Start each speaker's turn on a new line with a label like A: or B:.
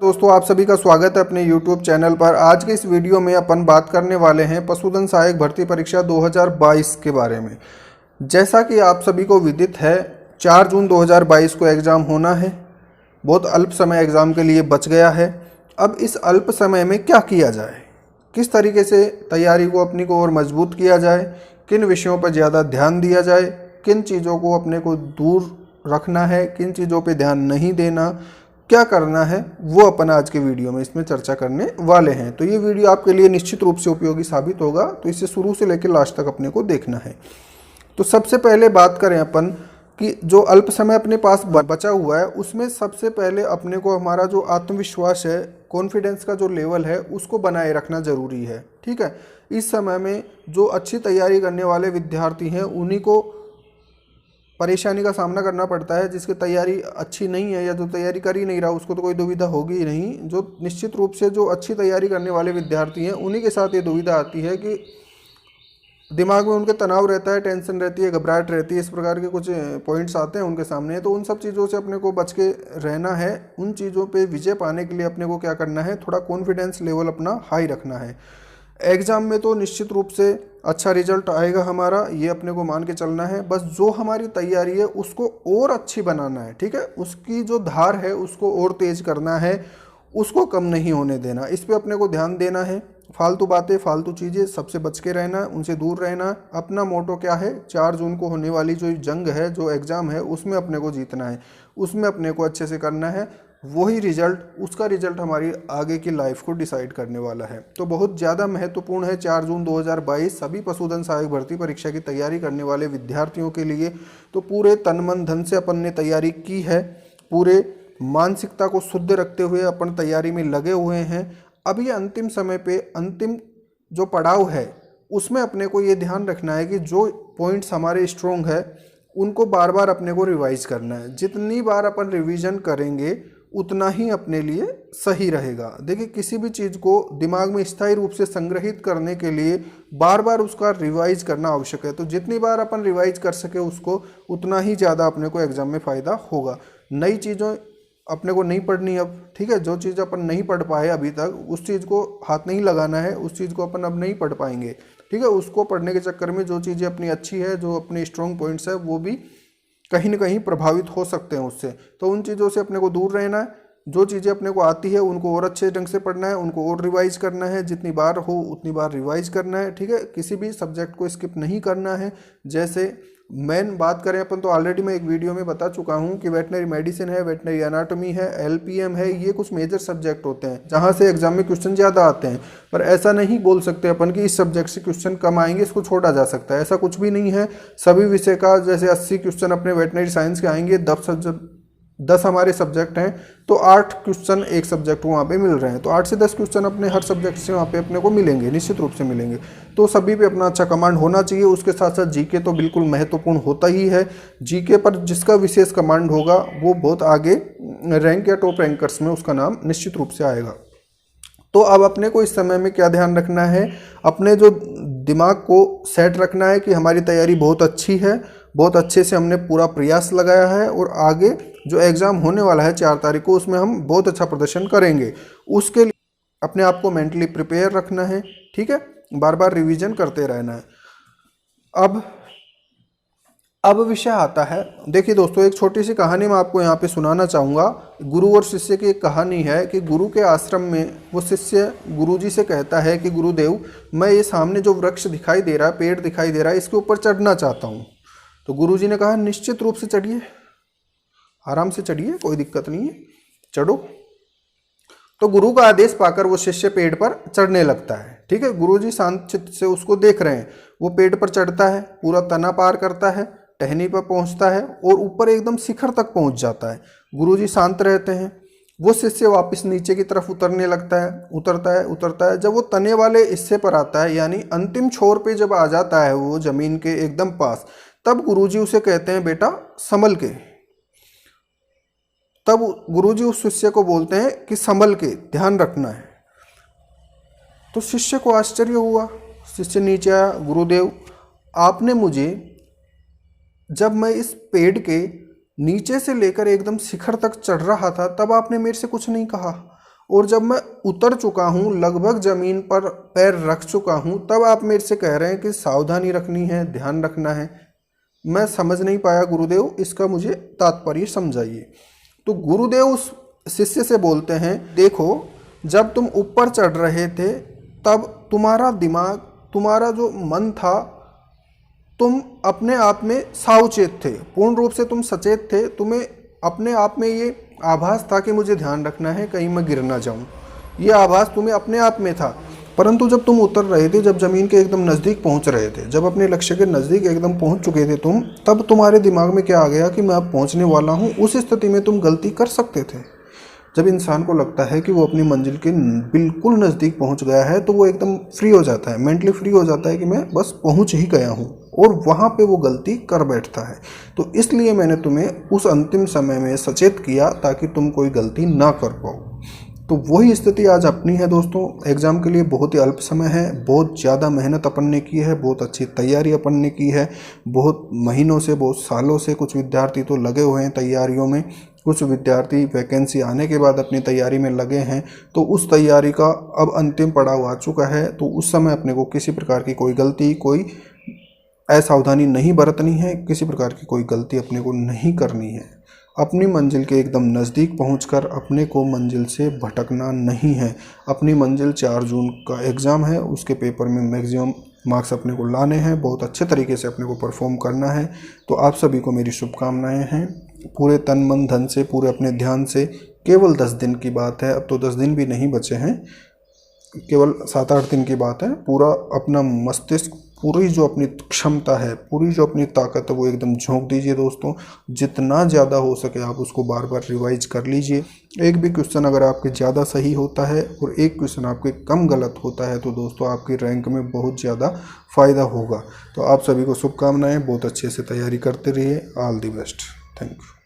A: दोस्तों, आप सभी का स्वागत है अपने YouTube चैनल पर। आज के इस वीडियो में अपन बात करने वाले हैं पशुधन सहायक भर्ती परीक्षा 2022 के बारे में। जैसा कि आप सभी को विदित है, 4 जून 2022 को एग्ज़ाम होना है। बहुत अल्प समय एग्ज़ाम के लिए बच गया है। अब इस अल्प समय में क्या किया जाए, किस तरीके से तैयारी को अपनी को और मजबूत किया जाए, किन विषयों पर ज़्यादा ध्यान दिया जाए, किन चीज़ों को अपने को दूर रखना है, किन चीज़ों पे ध्यान नहीं देना, क्या करना है, वो अपन आज के वीडियो में इसमें चर्चा करने वाले हैं। तो ये वीडियो आपके लिए निश्चित रूप से उपयोगी साबित होगा, तो इसे शुरू से लेकर लास्ट तक अपने को देखना है। तो सबसे पहले बात करें अपन कि जो अल्प समय अपने पास बचा हुआ है, उसमें सबसे पहले अपने को हमारा जो आत्मविश्वास है, कॉन्फिडेंस का जो लेवल है, उसको बनाए रखना ज़रूरी है। ठीक है, इस समय में जो अच्छी तैयारी करने वाले विद्यार्थी हैं, उन्हीं को परेशानी का सामना करना पड़ता है। जिसकी तैयारी अच्छी नहीं है या जो तैयारी कर ही नहीं रहा, उसको तो कोई दुविधा होगी ही नहीं। जो निश्चित रूप से जो अच्छी तैयारी करने वाले विद्यार्थी हैं, उन्हीं के साथ ये दुविधा आती है कि दिमाग में उनके तनाव रहता है, टेंशन रहती है, घबराहट रहती है, इस प्रकार के कुछ पॉइंट्स आते हैं उनके सामने। तो उन सब चीज़ों से अपने को बच के रहना है। उन चीज़ों पे विजय पाने के लिए अपने को क्या करना है, थोड़ा कॉन्फिडेंस लेवल अपना हाई रखना है। एग्ज़ाम में तो निश्चित रूप से अच्छा रिजल्ट आएगा हमारा, ये अपने को मान के चलना है। बस जो हमारी तैयारी है उसको और अच्छी बनाना है। ठीक है, उसकी जो धार है उसको और तेज़ करना है, उसको कम नहीं होने देना। इस पे अपने को ध्यान देना है। फालतू बातें, फालतू चीज़ें सबसे बच के रहना, उनसे दूर रहना। अपना मोटो क्या है, 4 जून को होने वाली जो जंग है, जो एग्ज़ाम है, उसमें अपने को जीतना है, उसमें अपने को अच्छे से करना है। वही रिजल्ट, उसका रिजल्ट हमारी आगे की लाइफ को डिसाइड करने वाला है। तो बहुत ज़्यादा महत्वपूर्ण है 4 जून 2022 सभी पशुधन सहायक भर्ती परीक्षा की तैयारी करने वाले विद्यार्थियों के लिए। तो पूरे तन मन धन से अपन ने तैयारी की है, पूरे मानसिकता को शुद्ध रखते हुए अपन तैयारी में लगे हुए हैं। अब ये अंतिम समय पे अंतिम जो पड़ाव है, उसमें अपने को ये ध्यान रखना है कि जो पॉइंट्स हमारे स्ट्रॉन्ग है, उनको बार बार अपने को रिवाइज करना है। जितनी बार अपन रिवीजन करेंगे उतना ही अपने लिए सही रहेगा। देखिए, किसी भी चीज़ को दिमाग में स्थायी रूप से संग्रहित करने के लिए बार बार उसका रिवाइज करना आवश्यक है। तो जितनी बार अपन रिवाइज कर सके उसको, उतना ही ज़्यादा अपने को एग्जाम में फ़ायदा होगा। नई चीज़ों अपने को नहीं पढ़नी अब। ठीक है, जो चीज़ अपन नहीं पढ़ पाए अभी तक, उस चीज़ को हाथ नहीं लगाना है। उस चीज़ को अपन अब नहीं पढ़ पाएंगे। ठीक है, उसको पढ़ने के चक्कर में जो चीज़ें अपनी अच्छी है, जो अपने स्ट्रॉन्ग पॉइंट्स है, वो भी कहीं ना कहीं प्रभावित हो सकते हैं उससे। तो उन चीज़ों से अपने को दूर रहना है। जो चीज़ें अपने को आती है उनको और अच्छे ढंग से पढ़ना है, उनको और रिवाइज करना है। जितनी बार हो उतनी बार रिवाइज करना है। ठीक है, किसी भी सब्जेक्ट को स्किप नहीं करना है। जैसे मेन बात करें अपन, तो ऑलरेडी मैं एक वीडियो में बता चुका हूं कि वेटनरी मेडिसिन है, वेटनरी एनाटॉमी है, एलपीएम है, ये कुछ मेजर सब्जेक्ट होते हैं जहां से एग्जाम में क्वेश्चन ज़्यादा आते हैं। पर ऐसा नहीं बोल सकते अपन कि इस सब्जेक्ट से क्वेश्चन कम आएंगे, इसको छोड़ा जा सकता है, ऐसा कुछ भी नहीं है। सभी विषय का जैसे 80 क्वेश्चन अपने वेटनरी साइंस के आएंगे, 10 हमारे सब्जेक्ट हैं, तो 8 क्वेश्चन एक सब्जेक्ट को वहाँ पे मिल रहे हैं। तो 8 से 10 क्वेश्चन अपने हर सब्जेक्ट से वहाँ पे अपने को मिलेंगे, निश्चित रूप से मिलेंगे। तो सभी पे अपना अच्छा कमांड होना चाहिए। उसके साथ साथ जीके तो बिल्कुल महत्वपूर्ण होता ही है। जीके पर जिसका विशेष कमांड होगा वो बहुत आगे रैंक या टॉप रैंकर्स में उसका नाम निश्चित रूप से आएगा। तो अब अपने को इस समय में क्या ध्यान रखना है, अपने जो दिमाग को सेट रखना है कि हमारी तैयारी बहुत अच्छी है, बहुत अच्छे से हमने पूरा प्रयास लगाया है, और आगे जो एग्ज़ाम होने वाला है 4 तारीख को, उसमें हम बहुत अच्छा प्रदर्शन करेंगे। उसके लिए अपने आप को मेंटली प्रिपेयर रखना है। ठीक है, बार बार रिवीजन करते रहना है। अब विषय आता है, देखिए दोस्तों, एक छोटी सी कहानी मैं आपको यहाँ पे सुनाना चाहूँगा। गुरु और शिष्य की एक कहानी है कि गुरु के आश्रम में वो शिष्य गुरुजी से कहता है कि गुरुदेव, मैं ये सामने जो वृक्ष दिखाई दे रहा है, पेड़ दिखाई दे रहा है, इसके ऊपर चढ़ना चाहता हूँ। तो गुरुजी ने कहा, निश्चित रूप से चढ़िए, आराम से चढ़िए, कोई दिक्कत नहीं है, चढ़ो। तो गुरु का आदेश पाकर वो शिष्य पेड़ पर चढ़ने लगता है। ठीक है, गुरुजी शांत चित्त से उसको देख रहे हैं। वो पेड़ पर चढ़ता है, पूरा तना पार करता है, टहनी पर पहुंचता है और ऊपर एकदम शिखर तक पहुंच जाता है। गुरुजी शांत रहते हैं। वो शिष्य वापस नीचे की तरफ उतरने लगता है, उतरता है। जब वो तने वाले हिस्से पर आता है, यानी अंतिम छोर पे जब आ जाता है वो जमीन के एकदम पास, तब गुरुजी उसे कहते हैं, बेटा संभल के। तब गुरुजी उस शिष्य को बोलते हैं कि संभल के, ध्यान रखना है। तो शिष्य को आश्चर्य हुआ। शिष्य नीचे आया, गुरुदेव आपने मुझे, जब मैं इस पेड़ के नीचे से लेकर एकदम शिखर तक चढ़ रहा था, तब आपने मेरे से कुछ नहीं कहा, और जब मैं उतर चुका हूँ, लगभग ज़मीन पर पैर रख चुका हूँ, तब आप मेरे से कह रहे हैं कि सावधानी रखनी है, ध्यान रखना है। मैं समझ नहीं पाया गुरुदेव, इसका मुझे तात्पर्य समझाइए। तो गुरुदेव उस शिष्य से बोलते हैं, देखो जब तुम ऊपर चढ़ रहे थे तब तुम्हारा दिमाग, तुम्हारा जो मन था, तुम अपने आप में सावचेत थे, पूर्ण रूप से तुम सचेत थे। तुम्हें अपने आप में ये आभास था कि मुझे ध्यान रखना है, कहीं मैं गिर ना जाऊं। ये आभास तुम्हें अपने आप में था। परंतु जब तुम उतर रहे थे, जब ज़मीन के एकदम नज़दीक पहुंच रहे थे, जब अपने लक्ष्य के नज़दीक एकदम पहुंच चुके थे तुम, तब तुम्हारे दिमाग में क्या आ गया कि मैं अब पहुंचने वाला हूं। उस स्थिति में तुम गलती कर सकते थे। जब इंसान को लगता है कि वो अपनी मंजिल के बिल्कुल नज़दीक पहुंच गया है, तो वो एकदम फ्री हो जाता है, मेंटली फ्री हो जाता है कि मैं बस पहुंच ही गया हूं, और वहाँ पे वो गलती कर बैठता है। तो इसलिए मैंने तुम्हें उस अंतिम समय में सचेत किया ताकि तुम कोई गलती ना कर पाओ। तो वही स्थिति आज अपनी है दोस्तों। एग्ज़ाम के लिए बहुत ही अल्प समय है, बहुत ज़्यादा मेहनत अपन ने की है, बहुत अच्छी तैयारी अपन ने की है, बहुत महीनों से, बहुत सालों से कुछ विद्यार्थी तो लगे हुए हैं तैयारियों में, कुछ विद्यार्थी वैकेंसी आने के बाद अपनी तैयारी में लगे हैं। तो उस तैयारी का अब अंतिम पड़ाव आ चुका है। तो उस समय अपने को किसी प्रकार की कोई गलती, कोई असावधानी नहीं बरतनी है, किसी प्रकार की कोई गलती अपने को नहीं करनी है। अपनी मंजिल के एकदम नज़दीक पहुंचकर अपने को मंजिल से भटकना नहीं है। अपनी मंजिल 4 जून का एग्ज़ाम है, उसके पेपर में मैक्सिमम मार्क्स अपने को लाने हैं, बहुत अच्छे तरीके से अपने को परफॉर्म करना है। तो आप सभी को मेरी शुभकामनाएं हैं। पूरे तन मन धन से, पूरे अपने ध्यान से। केवल 10 दिन की बात है, अब तो 10 दिन भी नहीं बचे हैं, केवल 7-8 दिन की बात है। पूरा अपना मस्तिष्क, पूरी जो अपनी क्षमता है, पूरी जो अपनी ताकत है, वो एकदम झोंक दीजिए दोस्तों। जितना ज़्यादा हो सके आप उसको बार बार रिवाइज कर लीजिए। एक भी क्वेश्चन अगर आपके ज़्यादा सही होता है और एक क्वेश्चन आपके कम गलत होता है, तो दोस्तों आपकी रैंक में बहुत ज़्यादा फ़ायदा होगा। तो आप सभी को शुभकामनाएँ, बहुत अच्छे से तैयारी करते रहिए। All the best. Thank you.